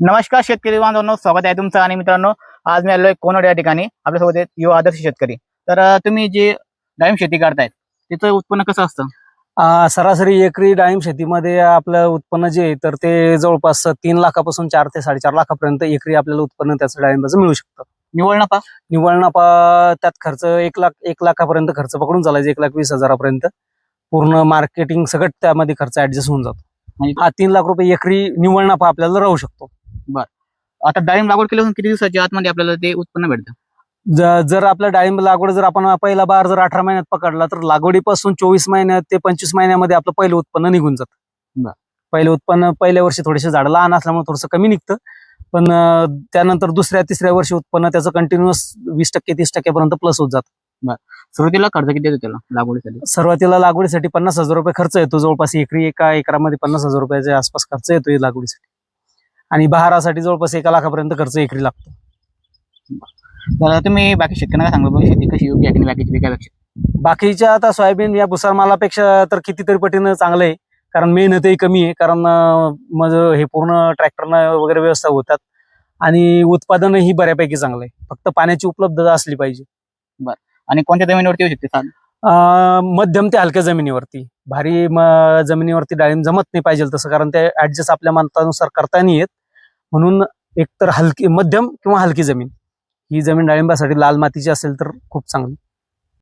नमस्कार शेतकरी बांधवांनो, स्वागत आहे तुमचं. आणि मित्रांनो, आज मी आलोय कोनड या ठिकाणी. आपल्यासोबत आहेत युवा आदर्श शेतकरी. तर तुम्ही जे डाळिंब शेती करतायत तिचं उत्पन्न कसं असतं? सरासरी एकरी डाळिंब शेतीमध्ये आपलं उत्पन्न जे आहे तर ते जवळपास 3 लाखापासून 4 ते 4.5 लाखापर्यंत एकरी आपल्याला उत्पन्न त्याचं डाळिंबाचं मिळू शकतं. निव्वळ नफा? निव्वळ नफा त्यात खर्च 1 लाखापर्यंत खर्च पकडून चालायचं, 1,20,000 पूर्ण मार्केटिंग सगळं त्यामध्ये खर्च ऍडजस्ट होऊन जातो. म्हणजे 3 लाख रुपये एकरी निव्वळ नफा आपल्याला राहू शकतो. आता डाळिंब लागवड केल्यापासून किती दिवसाच्या आतमध्ये आपल्याला ते उत्पन्न भेटतं? जर आपलं डाळिंब लागवड जर आपण पहिला बार जर 18 महिन्यात पकडला तर लागवडीपासून 24 महिन्यात ते 25 महिन्यामध्ये आपलं पहिलं उत्पन्न निघून जातं. पहिलं उत्पन्न पहिल्या वर्षी थोडेसे झाड लहान असल्यामुळे थोडंसं कमी निघतं, पण त्यानंतर दुसऱ्या तिसऱ्या वर्षी उत्पन्न त्याचं कंटिन्युअस 20% 30% पर्यंत प्लस होत जातं. सुरुवातीला खर्च किती येतो त्याला लागवडीसाठी? सुरुवातीला लागवडीसाठी 50,000 रुपये खर्च येतो. जवळपास एका एकरामध्ये 50,000 रुपयाच्या आसपास खर्च येतो लागवडीसाठी. आणि बहारासाठी जवळपास 1 लाखापर्यंत खर्च एकरी लागतो. तर तुम्ही बाकी शेतकऱ्यांना काय सांगा, शेती कशी योग्य आहे की बाकीची पिकापेक्षा? बाकीच्या आता सोयाबीन या भुसार मालापेक्षा तर कितीतरी पटीनं चांगलं आहे, कारण मेहनतही कमी आहे. कारण मग हे पूर्ण ट्रॅक्टरनं वगैरे व्यवस्था होतात आणि उत्पादनही बऱ्यापैकी चांगलं आहे. फक्त पाण्याची उपलब्धता असली पाहिजे. आणि कोणत्या जमिनीवरती येऊ शकते? मध्यम ते हलक्या जमिनीवरती. भारी जमिनीवरती डाळिंब जमत नाही पाहिजे तसं, कारण ते ऍडजस्ट आपल्या मतानुसार करता नाही येत. म्हणून एकतर हलकी, मध्यम किंवा हलकी जमीन, ही जमीन डाळिंबासाठी लाल मातीची असेल तर खूप चांगली.